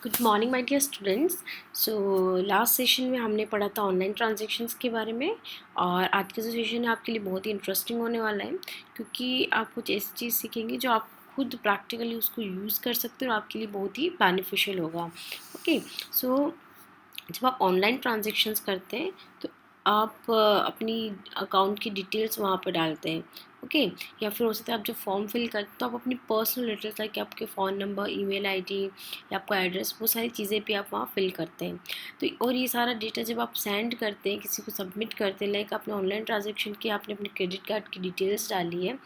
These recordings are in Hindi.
Good morning my dear students. So last session में हमने पढ़ा था ऑनलाइन ट्रांजैक्शंस के बारे में। और आज का जो सेशन है आपके लिए बहुत ही इंटरेस्टिंग होने वाला है, क्योंकि आप कुछ ऐसी चीज़ सीखेंगे जो आप खुद प्रैक्टिकली उसको यूज़ कर सकते हो और आपके लिए बहुत ही बेनिफिशियल होगा। ओके। सो जब आप ऑनलाइन ट्रांजैक्शंस करते हैं तो आप अपनी अकाउंट की डिटेल्स वहाँ पर डालते हैं। ओके। या फिर हो सकता है आप जब फॉर्म फिल करते हैं तो आप अपनी पर्सनल डिटेल्स लाइक आपके फ़ोन नंबर, ईमेल आईडी या आपका एड्रेस, वो सारी चीज़ें भी आप वहाँ फिल करते हैं। तो और ये सारा डेटा जब आप सेंड करते हैं, किसी को सबमिट करते हैं, लाइक आपने ऑनलाइन ट्रांजेक्शन किया, आपने अपने क्रेडिट कार्ड की डिटेल्स डाली है,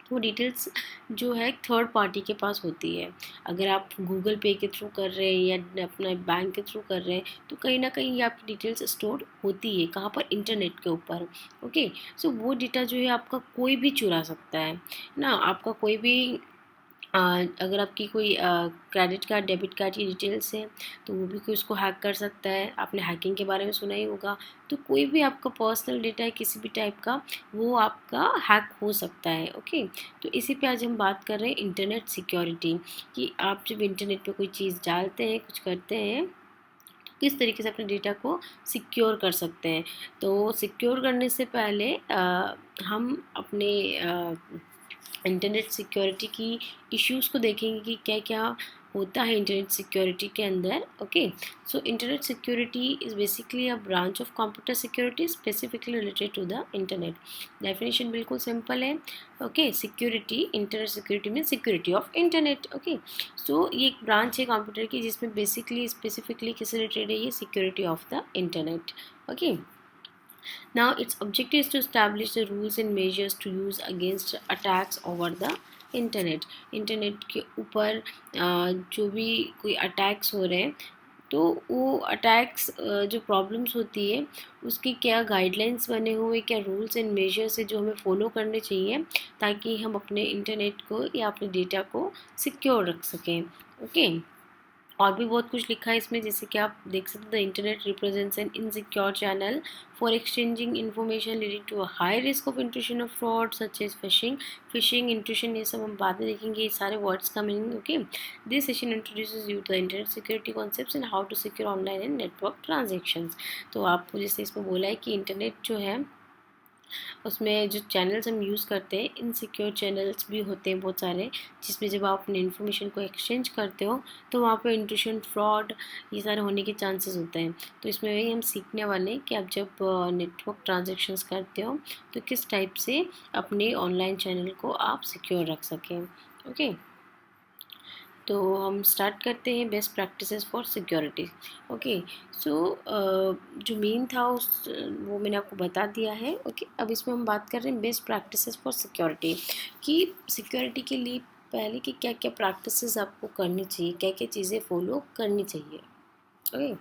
तो वो डिटेल्स जो है थर्ड पार्टी के पास होती है। अगर आप गूगल पे के थ्रू कर रहे हैं या अपना बैंक के थ्रू कर रहे हैं तो कहीं ना कहीं ये आपकी डिटेल्स स्टोर होती है, कहाँ पर, इंटरनेट के ऊपर। ओके। सो वो डेटा जो है आपका कोई भी चुरा सकता है ना। आपका कोई भी अगर आपकी कोई क्रेडिट कार्ड, डेबिट कार्ड की डिटेल्स हैं तो वो भी कोई उसको हैक कर सकता है। आपने हैकिंग के बारे में सुना ही होगा। तो कोई भी आपका पर्सनल डेटा है किसी भी टाइप का, वो आपका हैक हो सकता है। ओके। तो इसी पे आज हम बात कर रहे हैं इंटरनेट सिक्योरिटी, कि आप जब इंटरनेट पे कोई चीज़ डालते हैं, कुछ करते हैं, तो किस तरीके से अपने डेटा को सिक्योर कर सकते हैं। तो सिक्योर करने से पहले हम अपने इंटरनेट सिक्योरिटी की इश्यूज़ को देखेंगे कि क्या क्या होता है इंटरनेट सिक्योरिटी के अंदर। Okay. So internet security is basically a branch of computer security specifically related to the internet. Definition बिल्कुल सिंपल है। ओके। सिक्योरिटी, इंटरनेट सिक्योरिटी में security of internet. Okay. So ये एक ब्रांच है कंप्यूटर की जिसमें बेसिकली स्पेसिफिकली किससे रिलेटेड है, ये security of the internet. Okay. Now, its objective is to establish the rules and measures to use against attacks over the internet. Internet के ऊपर जो भी कोई अटैक्स हो रहे हैं, तो वो अटैक्स जो प्रॉब्लम्स होती है उसकी क्या गाइडलाइंस बने हुए, क्या रूल्स एंड मेजर्स है जो हमें फॉलो करने चाहिए ताकि हम अपने इंटरनेट को या अपने डेटा को सिक्योर रख सकें। ओके। और भी बहुत कुछ लिखा है इसमें, जैसे कि आप देख सकते हैं, the internet represents an insecure channel for exchanging information leading to a high risk of intrusion of fraud such as phishing intrusion. ये सब हम बाद में देखेंगे, ये सारे वर्ड्स का meaning. Okay. This session introduces you to the internet security concepts and how to secure online and network transactions. तो आपको जैसे इसमें बोला है कि इंटरनेट जो है उसमें जो चैनल्स हम यूज़ करते हैं, इनसिक्योर चैनल्स भी होते हैं बहुत सारे, जिसमें जब आप अपनी इन्फॉर्मेशन को एक्सचेंज करते हो तो वहाँ पे इंट्रूशन, फ्रॉड, ये सारे होने के चांसेस होते हैं। तो इसमें वही हम सीखने वाले हैं कि आप जब नेटवर्क ट्रांजेक्शन्स करते हो तो किस टाइप से अपने ऑनलाइन चैनल को आप सिक्योर रख सकें। ओके। तो हम स्टार्ट करते हैं best practices for security. Okay. So जो मेन था उस वो मैंने आपको बता दिया है। ओके। अब इसमें हम बात कर रहे हैं बेस्ट प्रैक्टिसेस फॉर सिक्योरिटी, कि सिक्योरिटी के लिए पहले कि क्या क्या प्रैक्टिसेस आपको करनी चाहिए, क्या क्या चीज़ें फॉलो करनी चाहिए। Okay.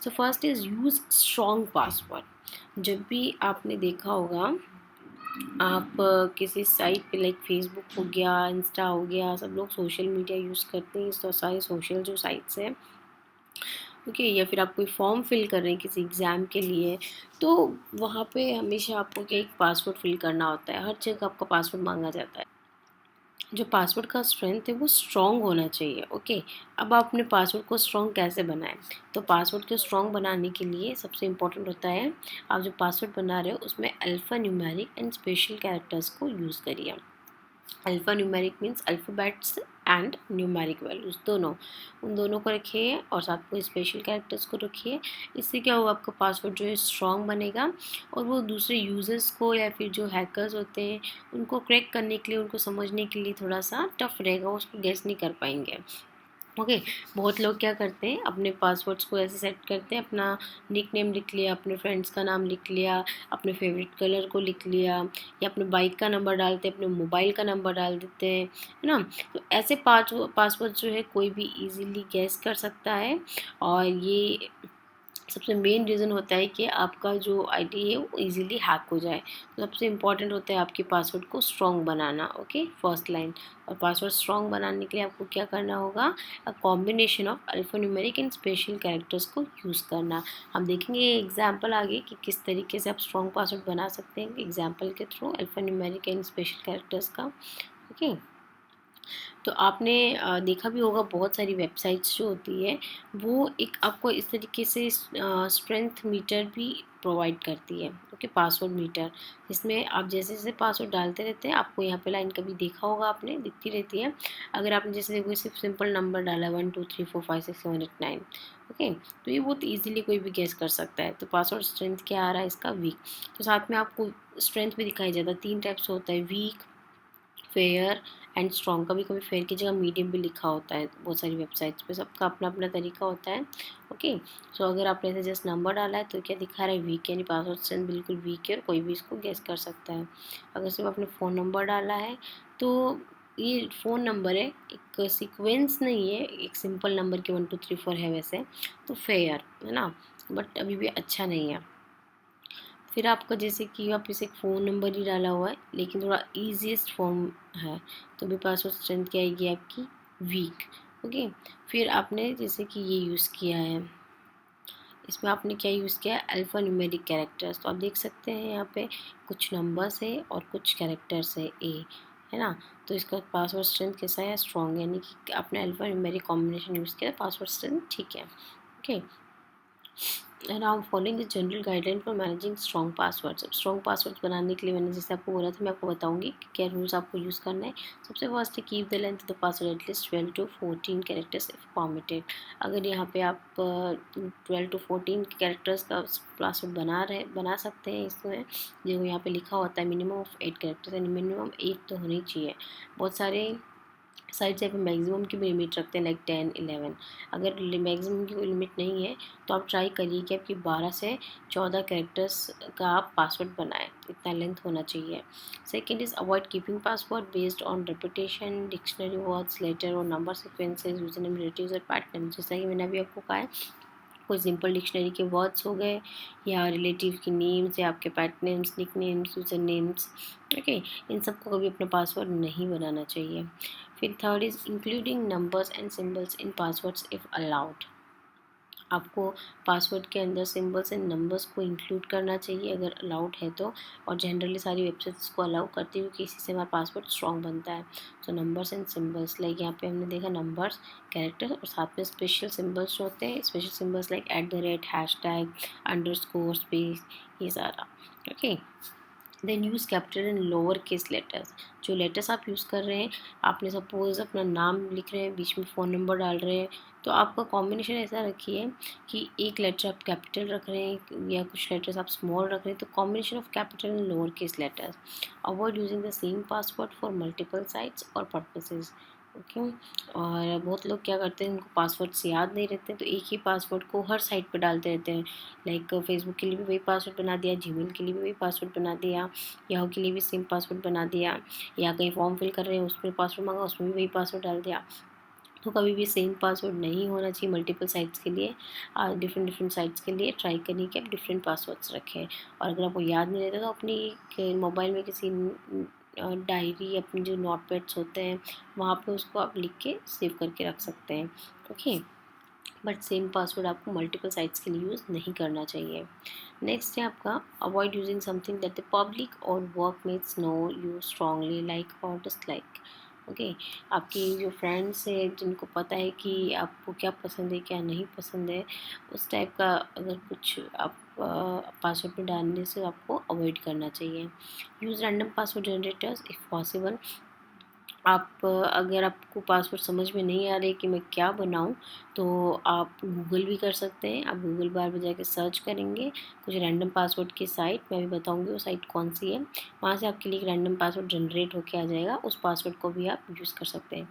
So first is use strong password. जब भी आपने देखा होगा आप किसी साइट पे, लाइक फेसबुक हो गया, इंस्टा हो गया, सब लोग सोशल मीडिया यूज़ करते हैं, तो सारे सोशल जो साइट्स हैं। ओके। या फिर आप कोई फॉर्म फिल कर रहे हैं किसी एग्ज़ाम के लिए, तो वहाँ पे हमेशा आपको क्या एक पासवर्ड फिल करना होता है, हर जगह आपका पासवर्ड मांगा जाता है। जो पासवर्ड का स्ट्रेंथ है वो स्ट्रॉन्ग होना चाहिए। ओके। अब आप अपने पासवर्ड को स्ट्रॉन्ग कैसे बनाएं, तो पासवर्ड को स्ट्रॉन्ग बनाने के लिए सबसे इम्पोर्टेंट होता है, आप जो पासवर्ड बना रहे हो उसमें alpha numeric and special characters को यूज़ करिए। Alpha numeric means alphabets and numeric values दोनों, उन दोनों को रखिए और साथ में स्पेशल कैरेक्टर्स को रखिए। इससे क्या होगा, आपका पासवर्ड जो है स्ट्रॉन्ग बनेगा और वो दूसरे यूज़र्स को या फिर जो हैकर्स होते हैं उनको क्रैक करने के लिए, उनको समझने के लिए थोड़ा सा टफ रहेगा, उसको गेस नहीं कर पाएंगे। ओके। बहुत लोग क्या करते हैं, अपने पासवर्ड्स को ऐसे सेट करते हैं, अपना निक नेम लिख लिया, अपने फ्रेंड्स का नाम लिख लिया, अपने फेवरेट कलर को लिख लिया, या अपने बाइक का नंबर डालते हैं, अपने मोबाइल का नंबर डाल देते हैं, है ना। तो ऐसे पासवर्ड जो है कोई भी इजीली गैस कर सकता है, और ये सबसे मेन रीज़न होता है कि आपका जो आईडी है वो इजीली हैक हो जाए। तो सबसे इम्पॉर्टेंट होता है आपके पासवर्ड को स्ट्रॉन्ग बनाना। ओके। First line. और पासवर्ड स्ट्रॉन्ग बनाने के लिए आपको क्या करना होगा, a combination of alphanumeric and special characters को यूज़ करना। हम देखेंगे ये एग्जाम्पल आगे कि किस तरीके से आप स्ट्रॉन्ग पासवर्ड बना सकते हैं एग्जाम्पल के through, alphanumeric and special characters का। ओके। तो आपने देखा भी होगा बहुत सारी वेबसाइट्स जो होती है वो एक आपको इस तरीके से स्ट्रेंथ मीटर भी प्रोवाइड करती है। ओके, पासवर्ड मीटर, जिसमें आप जैसे जैसे पासवर्ड डालते रहते हैं आपको यहाँ पे लाइन कभी देखा होगा आपने, दिखती रहती है। अगर आपने जैसे देखो सिर्फ सिंपल नंबर डाला 1 2 3 4 5 6 7 8 9, ओके, तो ये बहुत इजीली कोई भी गेस कर सकता है। तो पासवर्ड स्ट्रेंथ क्या आ रहा है इसका, वीक। तो साथ में आपको स्ट्रेंथ भी दिखाई जाता है, 3 टाइप्स होता है, वीक, फेयर एंड स्ट्रॉन्ग। कभी कभी फेयर की जगह मीडियम भी लिखा होता है बहुत सारी वेबसाइट्स पे, सबका अपना अपना तरीका होता है। ओके, सो अगर आपने ऐसे जस्ट नंबर डाला है तो क्या दिखा रहा है, वीक, यानी पासवर्ड स्ट्रेंथ बिल्कुल वीक है और कोई भी इसको गेस कर सकता है। अगर सिर्फ आपने फ़ोन नंबर डाला है तो ये फ़ोन नंबर है, एक सीक्वेंस नहीं है, एक सिंपल नंबर की 1 2 3 4 है वैसे, तो फेयर है ना, बट अभी भी अच्छा नहीं है। फिर आपका जैसे कि वापस एक फ़ोन नंबर ही डाला हुआ है लेकिन थोड़ा ईजीएस्ट फॉर्म है, तो भी पासवर्ड स्ट्रेंथ क्या आएगी आपकी, वीक। ओके, फिर आपने जैसे कि ये यूज़ किया है, इसमें आपने क्या यूज़ किया है, अल्फ़ा न्यूमेरिक कैरेक्टर्स। तो आप देख सकते हैं यहाँ पे कुछ नंबर्स है और कुछ कैरेक्टर्स है ना। तो इसका पासवर्ड स्ट्रेंथ कैसा है, स्ट्रॉन्ग, यानी कि आपने अल्फ़ा न्यूमेरिक कॉम्बिनेशन यूज़ किया, पासवर्ड स्ट्रेंथ ठीक है। Okay, and I am following the general guideline for managing strong passwords. अब स्ट्रॉन्ग पासवर्ड्स बनाने के लिए मैंने जैसे आपको बोला था, मैं आपको बताऊंगी कि क्या रूल्स आपको यूज़ करना है। सबसे फर्स्ट है, keep the length of the password at least 12 to 14 characters if permitted. अगर यहाँ पे आप 12 to 14 कैरेक्टर्स का पासवर्ड बना सकते हैं, इसमें जो यहाँ पे लिखा होता है मिनिमम ऑफ 8 कैरेक्टर्स, यानी मिनिमम 8 तो होने ही चाहिए। बहुत सारे साइड से मैक्सिमम की भी लिमिट रखते हैं, लाइक 10 11। अगर मैक्सिमम की कोई लिमिट नहीं है तो आप ट्राई करिए कि आपकी 12 से 14 कैरेक्टर्स का आप पासवर्ड बनाएं, इतना लेंथ होना चाहिए। Second is avoid keeping password based on reputation, dictionary words, letter और number sequences, user name, relatives और पार्टनर। जैसा कि मैंने अभी आपको कहा है, कोई सिंपल डिक्शनरी के वर्ड्स हो गए, या रिलेटिव की नेम्स, या आपके pet names, nick names, user names. Okay, इन सबको कभी अपना पासवर्ड नहीं बनाना चाहिए। फिर third is including numbers and symbols in passwords if allowed. आपको पासवर्ड के अंदर सिंबल्स एंड नंबर्स को इंक्लूड करना चाहिए अगर अलाउड है तो, और जनरली सारी वेबसाइट्स को अलाउ करती हुई कि इसी से हमारा पासवर्ड स्ट्रॉन्ग बनता है। तो नंबर्स एंड सिंबल्स, लाइक यहाँ पे हमने देखा नंबर्स, कैरेक्टर्स, और साथ में स्पेशल सिंबल्स होते हैं, special symbols like @ hashtag, underscore, space, ये सारा। Okay, then use capital and lower case letters. जो लेटर्स आप यूज़ कर रहे हैं, आपने सपोज अपना नाम लिख रहे हैं, बीच में फ़ोन नंबर डाल रहे हैं, तो आपका कॉम्बिनेशन ऐसा रखिए कि एक लेटर आप कैपिटल रख रहे हैं या कुछ लेटर्स आप स्मॉल रख रहे हैं, तो combination of capital and lower case letters. Avoid using the same password for multiple sites और पर्पसेस। ओके, और बहुत लोग क्या करते हैं, उनको पासवर्ड्स याद नहीं रहते, तो एक ही पासवर्ड को हर साइट पे डालते रहते हैं। लाइक फेसबुक के लिए भी वही पासवर्ड बना दिया, जीमेल के लिए भी वही पासवर्ड बना दिया, याहू के लिए भी सेम पासवर्ड बना दिया, या कहीं फॉर्म फिल कर रहे हैं उसमें पासवर्ड मांगा, उसमें भी वही पासवर्ड डाल दिया। तो कभी भी सेम पासवर्ड नहीं होना चाहिए मल्टीपल साइट्स के लिए। डिफरेंट डिफरेंट साइट्स के लिए ट्राई करिए कि आप डिफरेंट पासवर्ड्स रखें। और अगर आपको याद नहीं रहता तो अपनी मोबाइल में किसी डायरी, अपने जो नोट पैड्स होते हैं वहाँ पे उसको आप लिख के सेव करके रख सकते हैं। ओके, बट सेम पासवर्ड आपको मल्टीपल साइट्स के लिए यूज़ नहीं करना चाहिए। नेक्स्ट है आपका, avoid using something that the public और वर्कमेट्स नो यू स्ट्रांगली लाइक और डिसलाइक। ओके, आपकी जो फ्रेंड्स है जिनको पता है कि आपको क्या पसंद है क्या नहीं पसंद है, उस टाइप का अगर कुछ आप पासवर्ड में डालने से आपको अवॉइड करना चाहिए। Use random password generators if possible. आप अगर आपको पासवर्ड समझ में नहीं आ रही कि मैं क्या बनाऊं, तो आप गूगल भी कर सकते हैं। आप गूगल बार में जाके सर्च करेंगे कुछ रैंडम पासवर्ड की साइट, मैं भी बताऊंगी वो साइट कौन सी है, वहाँ से आपके लिए एक रैंडम पासवर्ड जनरेट होके आ जाएगा, उस पासवर्ड को भी आप यूज़ कर सकते हैं।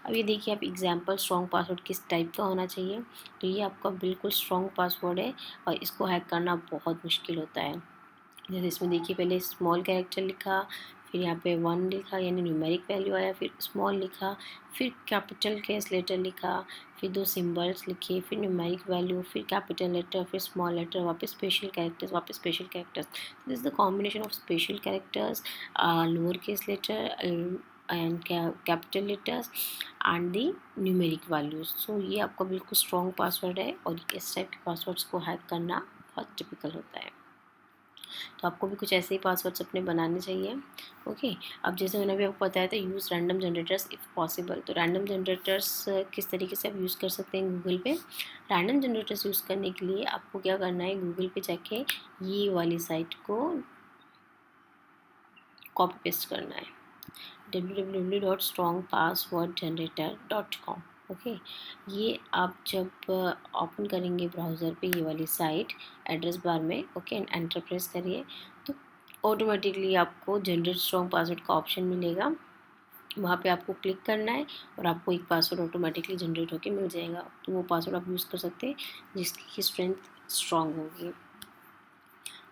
अब ये देखिए आप एग्जाम्पल, स्ट्रॉन्ग पासवर्ड किस टाइप का होना चाहिए, तो ये आपका बिल्कुल स्ट्रॉन्ग पासवर्ड है और इसको हैक करना बहुत मुश्किल होता है। जैसे इसमें देखिए, पहले स्मॉल कैरेक्टर लिखा, फिर यहाँ पे 1 लिखा यानी न्यूमेरिक वैल्यू आया, फिर स्मॉल लिखा, फिर कैपिटल केस लेटर लिखा, फिर 2 सिंबल्स लिखे, फिर न्यूमेरिक वैल्यू, फिर कैपिटल लेटर, फिर स्मॉल लेटर, वापस स्पेशल कैरेक्टर्स, वापस special characters. This is the combination of special characters, lower case letter and capital letters and the numeric values. So ये आपका बिल्कुल स्ट्रॉन्ग पासवर्ड है और इस टाइप के पासवर्ड्स को हैक करना बहुत टिपिकल होता है। तो आपको भी कुछ ऐसे ही पासवर्ड्स अपने बनाने चाहिए। ओके, अब जैसे मैंने अभी आपको बताया था, use random generators if possible. तो रैंडम जनरेटर्स किस तरीके से आप यूज़ कर सकते हैं गूगल पे। रैंडम जनरेटर्स यूज़ करने के लिए आपको क्या करना है, गूगल पे जाके ये वाली साइट को कॉपी पेस्ट करना है, www.strongpasswordgenerator.com। ओके, ये आप जब ओपन करेंगे ब्राउज़र पे ये वाली साइट एड्रेस बार में, ओके, एंटर प्रेस करिए, तो ऑटोमेटिकली आपको जनरेट स्ट्रॉन्ग पासवर्ड का ऑप्शन मिलेगा। वहाँ पे आपको क्लिक करना है और आपको एक पासवर्ड ऑटोमेटिकली जनरेट होके मिल जाएगा। तो वो पासवर्ड आप यूज़ कर सकते हैं जिसकी स्ट्रेंथ स्ट्रॉन्ग होगी।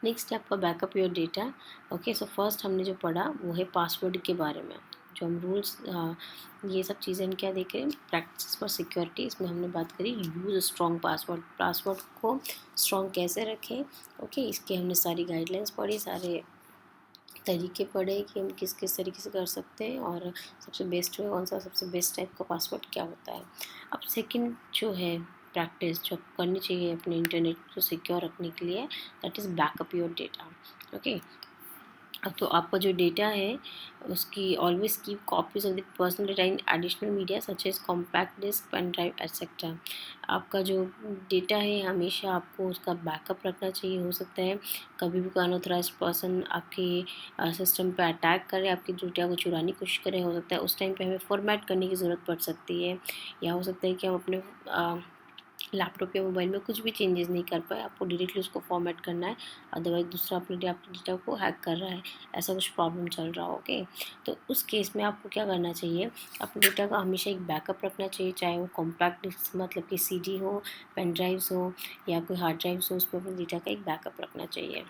नेक्स्ट है आपका backup your data. Okay, so first हमने जो पढ़ा वो है पासवर्ड के बारे में, जो हम रूल्स ये सब चीज़ें हम क्या देख रहे हैं, प्रैक्टिस फॉर सिक्योरिटी, इसमें हमने बात करी यूज़ स्ट्रॉन्ग पासवर्ड, पासवर्ड को स्ट्रॉन्ग कैसे रखें। ओके, इसके हमने सारी गाइडलाइंस पढ़ी, सारे तरीके पढ़े कि हम किस किस तरीके से कर सकते हैं और सबसे बेस्ट वे कौन सा, सबसे बेस्ट टाइप का पासवर्ड क्या होता है। अब सेकंड जो है प्रैक्टिस जो करनी चाहिए अपने इंटरनेट को सिक्योर रखने के लिए, that is backup your data. Okay, अब तो आपका जो डेटा है उसकी always keep copies of the personal data in additional media such as compact disc, pen drive etcetera. आपका जो डेटा है हमेशा आपको उसका बैकअप रखना चाहिए। हो सकता है कभी भी कोई अनऑथराइज पर्सन आपके सिस्टम पे अटैक करे, आपके डेटा को चुराने की कोशिश करे, हो सकता है उस टाइम पे हमें फॉर्मेट करने की ज़रूरत पड़ सकती है, या हो सकता है कि हम अपने लैपटॉप या मोबाइल में कुछ भी चेंजेस नहीं कर पाए, आपको डायरेक्टली उसको फॉर्मेट करना है, अदरवाइज दूसरा अपने डेटा को हैक कर रहा है, ऐसा कुछ प्रॉब्लम चल रहा हो। ओके, तो उस केस में आपको क्या करना चाहिए, अपने डेटा का हमेशा एक बैकअप रखना चाहिए, चाहे वो कॉम्पैक्ट डिस्क मतलब कि सीडी हो, पेन ड्राइव्स हो या कोई हार्ड ड्राइव्स हो, उसमें अपने डेटा का एक बैकअप रखना चाहिए।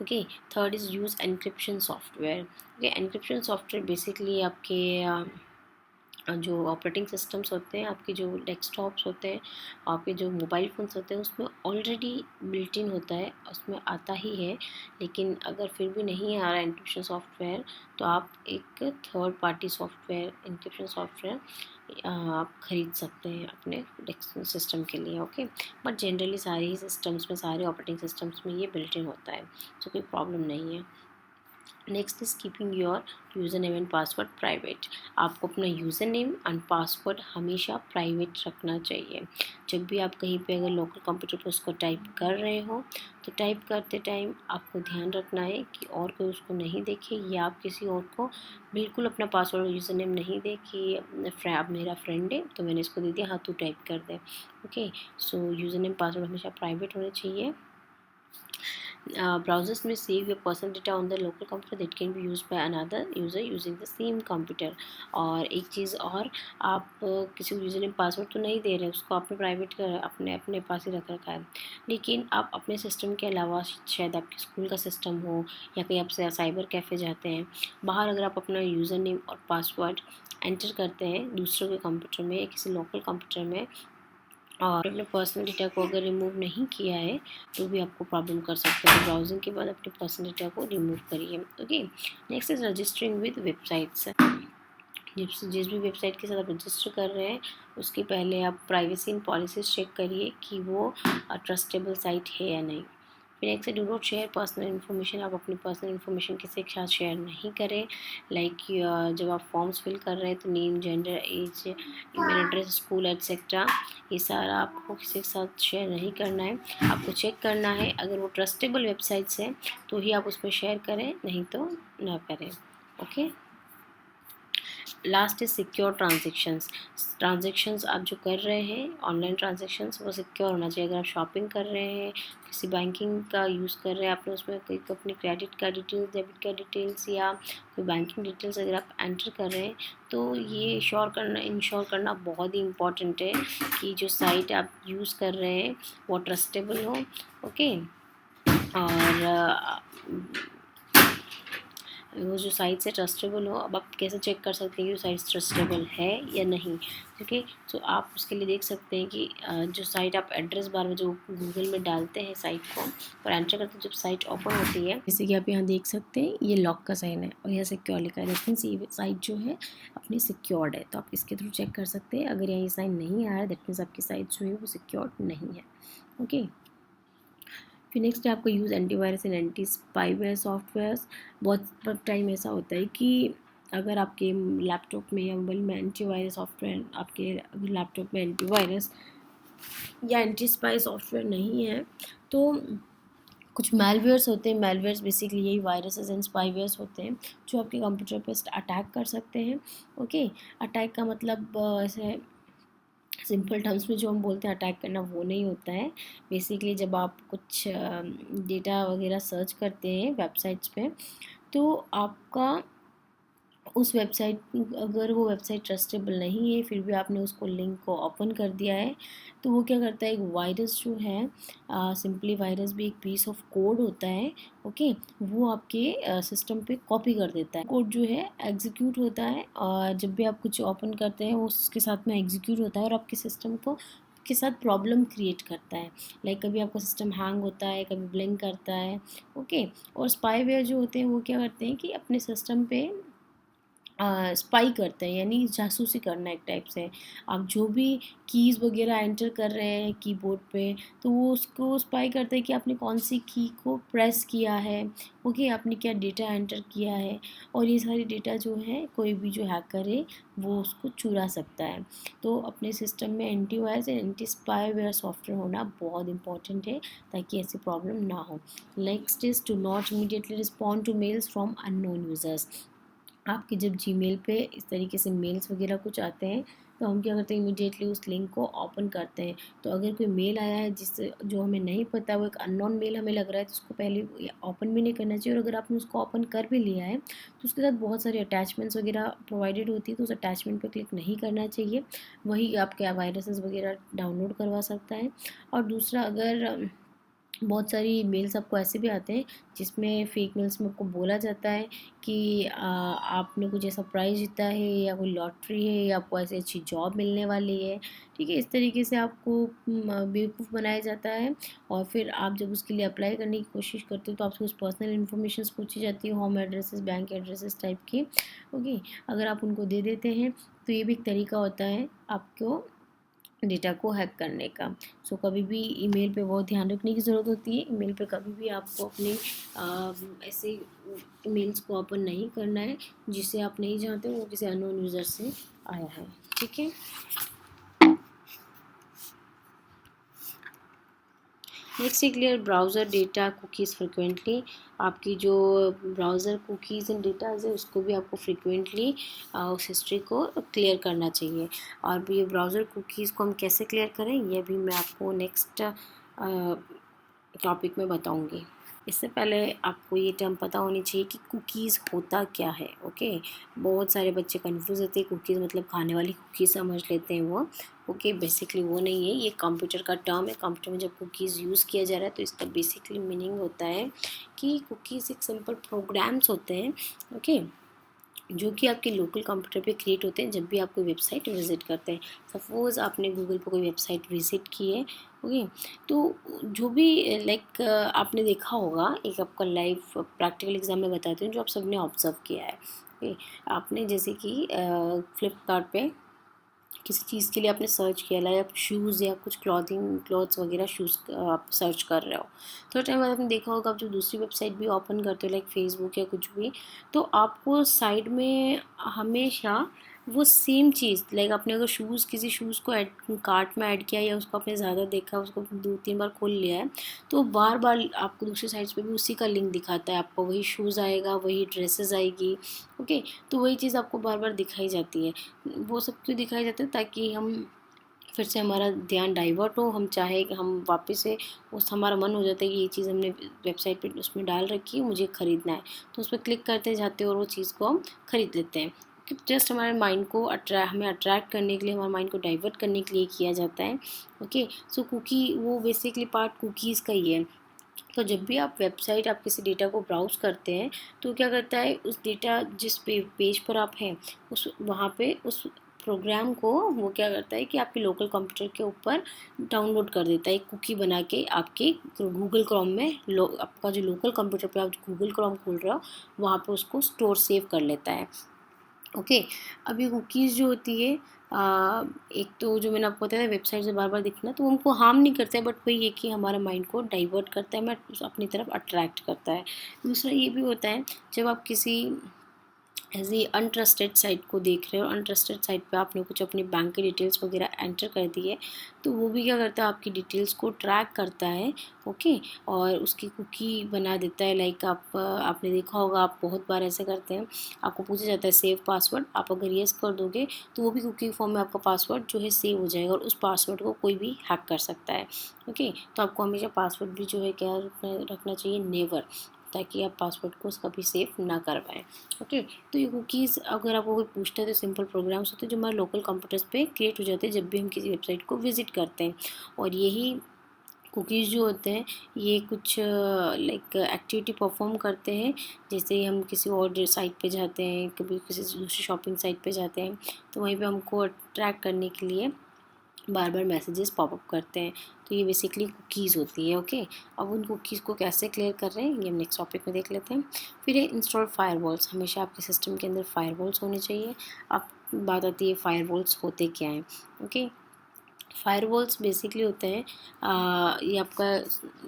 Okay, third is use encryption software. Okay, encryption software basically आपके जो ऑपरेटिंग सिस्टम्स होते हैं, आपके जो डेस्कटॉप्स होते हैं, आपके जो मोबाइल फ़ोन्स होते हैं, उसमें ऑलरेडी बिल्ट इन होता है, उसमें आता ही है। लेकिन अगर फिर भी नहीं आ रहा है एन्क्रिप्शन सॉफ्टवेयर, तो आप एक third party software, encryption software आप ख़रीद सकते हैं अपने डेस्क सिस्टम के लिए। ओके, बट जनरली सारे ही सिस्टम्स में, सारे ऑपरेटिंग सिस्टम्स में ये बिल्ट इन होता है, तो कोई प्रॉब्लम नहीं है। Next is keeping your user name and password private. आपको अपना यूज़र नेम एंड पासवर्ड हमेशा प्राइवेट रखना चाहिए। जब भी आप कहीं पे अगर लोकल कंप्यूटर पर उसको टाइप कर रहे हो, तो टाइप करते टाइम आपको ध्यान रखना है कि और कोई उसको नहीं देखे, या आप किसी और को बिल्कुल अपना पासवर्ड और यूज़र नेम नहीं दे कि अब मेरा फ्रेंड है तो मैंने इसको दे दिया, हाँ तू टाइप कर दे। Okay, so user name password हमेशा प्राइवेट होने चाहिए। Browsers may save your personal data on the local computer that can be used by another user using the same computer। और एक चीज़ और, आप किसी को यूज़र नेम पासवर्ड तो नहीं दे रहे, उसको आपने प्राइवेट कर अपने अपने पास ही रख रखा है, लेकिन आप अपने सिस्टम के अलावा शायद आपके स्कूल का सिस्टम हो या कहीं आप साइबर कैफ़े जाते हैं, बाहर अगर आप अपना यूज़र नेम और पासवर्ड एंटर करते हैं दूसरों के कंप्यूटर में या किसी लोकल कंप्यूटर में, और अपने पर्सनल डेटा को अगर रिमूव नहीं किया है तो भी आपको प्रॉब्लम कर सकते हैं। ब्राउजिंग के बाद अपने पर्सनल डेटा को रिमूव करिए। Okay, next is registering with websites. जिस भी वेबसाइट के साथ आप रजिस्टर कर रहे हैं उसके पहले आप प्राइवेसी एंड पॉलिसीज चेक करिए कि वो ट्रस्टेबल साइट है या नहीं। फिर नेक्स्ट है do not share personal information. आप अपनी पर्सनल इन्फॉर्मेशन किसी के साथ शेयर नहीं करें, लाइक जब आप फॉर्म्स फिल कर रहे हैं तो name, gender, age, email address, school etcetera, ये सारा आपको किसी के साथ शेयर नहीं करना है। आपको चेक करना है अगर वो ट्रस्टेबल वेबसाइट्स हैं तो ही आप उसमें शेयर करें, नहीं तो ना करें। Okay, last is secure transactions आप जो कर रहे हैं ऑनलाइन ट्रांजेक्शन्स वो सिक्योर होना चाहिए। अगर आप शॉपिंग कर रहे हैं, किसी बैंकिंग का यूज़ कर रहे हैं, आपने उसमें कोई अपनी credit card details, debit card details या कोई बैंकिंग डिटेल्स अगर आप एंटर कर रहे हैं तो ये इंश्योर करना बहुत ही इम्पॉर्टेंट है कि जो साइट आप यूज़ कर रहे हैं वो ट्रस्टेबल हो। ओके, और वो जो साइट्स है ट्रस्टेबल हो। अब आप कैसे चेक कर सकते हैं कि वो साइट्स ट्रस्टेबल है या नहीं, ओके, तो आप उसके लिए देख सकते हैं कि जो साइट आप एड्रेस बार में जो गूगल में डालते हैं साइट को और एंटर करते हैं, जब साइट ओपन होती है, जैसे कि आप यहाँ देख सकते हैं ये लॉक का साइन है और यह सिक्योर लिखा है, दैट मीन्स ये साइट जो है अपनी सिक्योर्ड है। तो आप इसके थ्रू चेक कर सकते हैं। अगर यहाँ ये साइन नहीं आ रहा है दैट मीन्स आपकी साइट जो है वो सिक्योर्ड नहीं है। ओके, फिर नेक्स्ट है आपका use antivirus and anti spyware softwares. बहुत टाइम ऐसा होता है कि अगर आपके लैपटॉप में या मोबाइल में एंटीवायरस सॉफ्टवेयर, आपके लैपटॉप में एंटीवायरस या एंटी स्पाई सॉफ्टवेयर नहीं है तो कुछ मैलवेयर्स होते हैं। मैलवेयर्स बेसिकली यही वायरसेस एंड स्पाईवेयर्स होते हैं जो आपके कंप्यूटर पर अटैक कर सकते हैं। ओके, अटैक का मतलब ऐसे सिंपल टर्म्स में जो हम बोलते हैं अटैक करना, वो नहीं होता है। बेसिकली जब आप कुछ डेटा वगैरह सर्च करते हैं वेबसाइट्स पे, तो आपका उस वेबसाइट, अगर वो वेबसाइट ट्रस्टेबल नहीं है फिर भी आपने उसको लिंक को ओपन कर दिया है, तो वो क्या करता है, एक वायरस जो है, सिंपली वायरस भी एक पीस ऑफ कोड होता है। ओके, वो आपके सिस्टम पे कॉपी कर देता है। कोड जो है एग्जीक्यूट होता है और जब भी आप कुछ ओपन करते हैं वो उसके साथ में एग्जीक्यूट होता है और आपके सिस्टम को के साथ प्रॉब्लम क्रिएट करता है। लाइक कभी आपका सिस्टम हैंग होता है, कभी ब्लिंक करता है। ओके, और स्पाईवेयर जो होते हैं वो क्या करते हैं कि अपने सिस्टम पे स्पाई करते हैं, यानी जासूसी करना एक टाइप से। आप जो भी कीज़ वगैरह एंटर कर रहे हैं कीबोर्ड पे, तो वो उसको स्पाई करते हैं कि आपने कौन सी की को प्रेस किया है। ओके, आपने क्या डेटा एंटर किया है, और ये सारी डेटा जो है कोई भी जो हैकर है वो उसको चुरा सकता है। तो अपने सिस्टम में antivirus and anti spyware software होना बहुत इंपॉर्टेंट है ताकि ऐसी प्रॉब्लम ना हो। Next is to not immediately respond to mails from unknown users. आपके जब जीमेल पे इस तरीके से मेल्स वगैरह कुछ आते हैं तो हम क्या करते हैं, इमीडिएटली उस लिंक को ओपन करते हैं। तो अगर कोई मेल आया है जिससे जो हमें नहीं पता, वो एक अननोन मेल हमें लग रहा है, तो उसको पहले ओपन भी नहीं करना चाहिए। और अगर आपने उसको ओपन कर भी लिया है तो उसके साथ बहुत सारी अटैचमेंट्स वगैरह प्रोवाइडेड होती है, तो उस अटैचमेंट पर क्लिक नहीं करना चाहिए। वही आपके वायरसेस वगैरह डाउनलोड करवा सकता है। और दूसरा, अगर बहुत सारी मेल्स आपको ऐसे भी आते हैं जिसमें फेक मेल्स में आपको बोला जाता है कि आपने कुछ ऐसा प्राइज़ जीता है या कोई लॉटरी है या आपको ऐसी अच्छी जॉब मिलने वाली है। ठीक है, इस तरीके से आपको बेवकूफ़ बनाया जाता है। और फिर आप जब उसके लिए अप्लाई करने की कोशिश करते हो तो आपसे कुछ पर्सनल इन्फॉर्मेशन पूछी जाती है, home addresses, bank addresses type की। ओके, अगर आप उनको दे देते हैं तो ये भी एक तरीका होता है आपको डेटा को हैक करने का। सो कभी भी ईमेल पे बहुत ध्यान रखने की ज़रूरत होती है। ईमेल पे कभी भी आपको अपने ऐसे ईमेल्स को ओपन नहीं करना है जिसे आप नहीं जानते वो किसी अननोन यूज़र से आया है। ठीक है, next clear browser data cookies frequently. आपकी जो ब्राउज़र कुकीज़ एंड डेटाज है उसको भी आपको फ्रिक्वेंटली उस हिस्ट्री को क्लियर करना चाहिए। और ये ब्राउज़र कुकीज़ को हम कैसे क्लियर करें ये भी मैं आपको नेक्स्ट टॉपिक में बताऊंगी। इससे पहले आपको ये टर्म पता होनी चाहिए कि कुकीज़ होता क्या है। ओके, बहुत सारे बच्चे कंफ्यूज होते हैं, कुकीज़ मतलब खाने वाली कुकीज़ समझ लेते हैं वो। ओके, बेसिकली वो नहीं है, ये कंप्यूटर का टर्म है। कंप्यूटर में जब कुकीज़ यूज़ किया जा रहा है तो इसका बेसिकली मीनिंग होता है कि कुकीज़ एक सिंपल प्रोग्राम्स होते हैं। ओके, जो कि आपके लोकल कंप्यूटर पे क्रिएट होते हैं जब भी आप कोई वेबसाइट विज़िट करते हैं। सपोज़ आपने गूगल पर कोई वेबसाइट विज़िट की है। ओके, तो जो भी लाइक आपने देखा होगा, एक आपका लाइव प्रैक्टिकल एग्जाम में बताती हूँ जो आप सबने ऑब्जर्व किया है। ओके, आपने जैसे कि फ्लिपकार्ट पे किसी चीज़ के लिए आपने सर्च किया, लाइक आप शूज़ या कुछ क्लॉथ्स वगैरह शूज़ आप सर्च कर रहे हो। थोड़ा टाइम बाद आपने देखा होगा, आप जब दूसरी वेबसाइट भी ओपन करते हो लाइक फेसबुक या कुछ भी, तो आपको साइड में हमेशा वो सेम चीज़, लाइक आपने अगर किसी शूज़ को कार्ट में ऐड किया या उसको आपने ज़्यादा देखा, उसको 2-3 बार खोल लिया है, तो बार बार आपको दूसरी साइट्स पे भी उसी का लिंक दिखाता है। आपको वही शूज़ आएगा, वही ड्रेसेस आएगी। ओके, तो वही चीज़ आपको बार बार दिखाई जाती है। वो सब क्यों दिखाई जाता है, ताकि हम फिर से हमारा ध्यान डाइवर्ट हो, हम चाहे कि हम वापस से हमारा मन हो जाता है कि ये चीज़ हमने वेबसाइट पे उसमें डाल रखी है, मुझे ख़रीदना है, तो उस पर क्लिक करते जाते हैं और वो चीज़ को हम ख़रीद लेते हैं। जस्ट हमारे माइंड को हमें अट्रैक्ट करने के लिए, हमारे माइंड को डाइवर्ट करने के लिए किया जाता है। ओके, सो कुकी वो बेसिकली पार्ट कुकीज़ का ही है। तो जब भी आप वेबसाइट, आप किसी डेटा को ब्राउज़ करते हैं तो क्या करता है, उस डेटा जिस पेज पर आप हैं उस वहाँ पे उस प्रोग्राम को वो क्या करता है कि आपके लोकल कंप्यूटर के ऊपर डाउनलोड कर देता है, एक कुकी बना के आपके गूगल क्रोम में। आपका जो लोकल कंप्यूटर पे आप गूगल क्रोम खोल रहे हो वहाँ पे उसको सेव कर लेता है। ओके। अब ये कुकीज़ जो होती है एक तो जो मैंने आपको बताया वेबसाइट से बार बार दिखना, तो वो हमको हार्म नहीं करता है, बट वही है कि हमारा माइंड को डाइवर्ट करता है, मैं अपनी तरफ अट्रैक्ट करता है। दूसरा ये भी होता है, जब आप किसी ऐसी अनट्रस्टेड साइट को देख रहे हो, अनट्रस्टेड साइट पे आपने कुछ अपनी बैंक की डिटेल्स वगैरह एंटर कर दी है, तो वो भी क्या करता है, आपकी डिटेल्स को ट्रैक करता है। ओके। और उसकी कुकी बना देता है। लाइक आपने देखा होगा, आप बहुत बार ऐसे करते हैं, आपको पूछा जाता है सेव पासवर्ड, आप अगर येस कर दोगे तो वो भी कुकी फॉर्म में आपका पासवर्ड जो है सेव हो जाएगा, और उस पासवर्ड को कोई भी हैक कर सकता है। ओके। तो आपको हमेशा पासवर्ड भी जो है क्या रखना चाहिए, नेवर, ताकि आप पासवर्ड को कभी सेव ना कर पाएँ। ओके। तो ये कुकीज़ अगर आपको कोई पूछता है तो सिंपल प्रोग्राम्स होते हैं जो हमारे लोकल कंप्यूटर्स पे क्रिएट हो जाते हैं जब भी हम किसी वेबसाइट को विजिट करते हैं। और यही कुकीज़ जो होते हैं ये कुछ लाइक एक्टिविटी परफॉर्म करते हैं। जैसे हम किसी और साइट पे जाते हैं, कभी किसी दूसरी शॉपिंग साइट पे जाते हैं, तो वहीं पे हमको अट्रैक्ट करने के लिए बार बार मैसेजेस पॉपअप करते हैं। तो ये बेसिकली कुकीज़ होती है। ओके। अब उन कुकीज़ को कैसे क्लियर कर रहे हैं ये हम नेक्स्ट टॉपिक में देख लेते हैं। फिर है इंस्टॉल फायरवॉल्स। हमेशा आपके सिस्टम के अंदर फायरवॉल्स होने चाहिए। अब बात आती है फायरवॉल्स होते क्या हैं। ओके। फायरवॉल्स बेसिकली होते हैं ये आपका,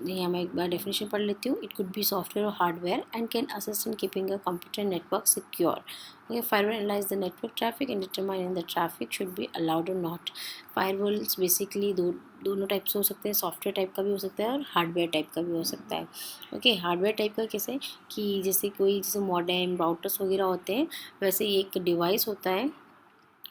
ये मैं एक बार डेफिनेशन पढ़ लेती हूँ। इट कुड बी सॉफ्टवेयर और hardware and can assist in keeping a computer network secure. Okay. Firewall analyse the network traffic and determine the traffic should be allowed और नॉट। फायरवॉल्स बेसिकली दोनों टाइप से हो सकते हैं, सॉफ्टवेयर टाइप का भी हो सकता है और हार्डवेयर टाइप का भी हो सकता है। ओके। हार्डवेयर टाइप का कैसे, कि जैसे कोई जैसे मॉडेम राउटर्स वगैरह होते हैं, वैसे ही एक डिवाइस होता है।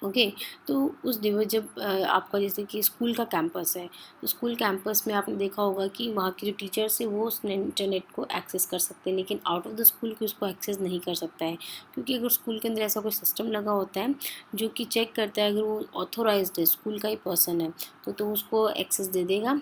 ओके। तो उस डिवाइस जब आपका जैसे कि स्कूल का कैंपस है, तो स्कूल कैंपस में आपने देखा होगा कि वहाँ के जो टीचर्स है वो उस इंटरनेट को एक्सेस कर सकते हैं, लेकिन आउट ऑफ द स्कूल कोई उसको एक्सेस नहीं कर सकता है। क्योंकि अगर स्कूल के अंदर ऐसा कोई सिस्टम लगा होता है जो कि चेक करता है, अगर वो ऑथोराइज्ड है, स्कूल का ही पर्सन है, तो उसको एक्सेस दे देगा।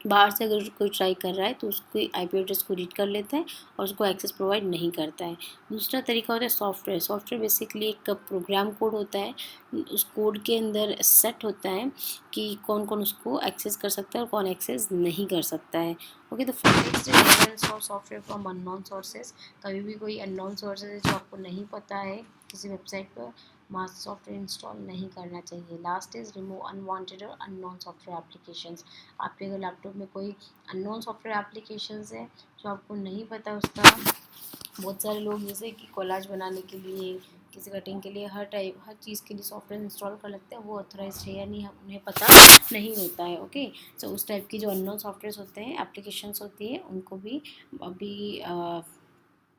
बाहर से अगर कोई ट्राई कर रहा है तो उसके आईपी एड्रेस को रीड कर लेता है और उसको एक्सेस प्रोवाइड नहीं करता है। दूसरा तरीका होता है सॉफ्टवेयर। सॉफ्टवेयर बेसिकली एक प्रोग्राम कोड होता है। उस कोड के अंदर सेट होता है कि कौन कौन उसको एक्सेस कर सकता है और कौन एक्सेस नहीं कर सकता है। ओके। तो first install software from unknown sources. कभी भी कोई अननोन सोर्सेज है जो आपको नहीं पता है किसी वेबसाइट पर, मास्क सॉफ्टवेयर इंस्टॉल नहीं करना चाहिए। लास्ट इज़ रिमूव अनवांटेड और अननोन सॉफ्टवेयर एप्लीकेशंस। आपके अगर लैपटॉप में कोई अननोन सॉफ्टवेयर एप्लीकेशंस है जो आपको नहीं पता उसका, बहुत सारे लोग जैसे कि कोलाज बनाने के लिए, किसी कटिंग के लिए, हर चीज़ के लिए सॉफ्टवेयर इंस्टॉल कर लेते हैं, वो ऑथराइज है या नहीं उन्हें पता नहीं होता है। ओके। सो उस टाइप की जो अननोन सॉफ्टवेयर होते हैं, एप्लीकेशंस होती है, उनको भी अभी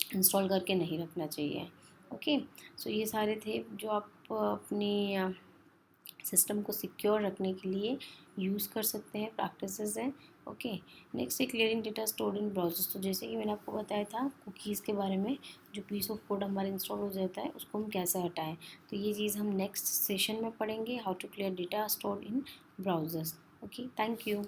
इंस्टॉल करके नहीं रखना चाहिए। ओके। सो ये सारे थे जो आप अपनी सिस्टम को सिक्योर रखने के लिए यूज़ कर सकते हैं, प्रैक्टिसेस हैं। ओके। नेक्स्ट है clearing data stored in browsers. तो जैसे कि मैंने आपको बताया था कुकीज़ के बारे में, जो पीस ऑफ कोड हमारे इंस्टॉल हो जाता है उसको हम कैसे हटाएं, तो ये चीज़ हम नेक्स्ट सेशन में पढ़ेंगे, how to clear data stored in browsers. Okay. Thank you.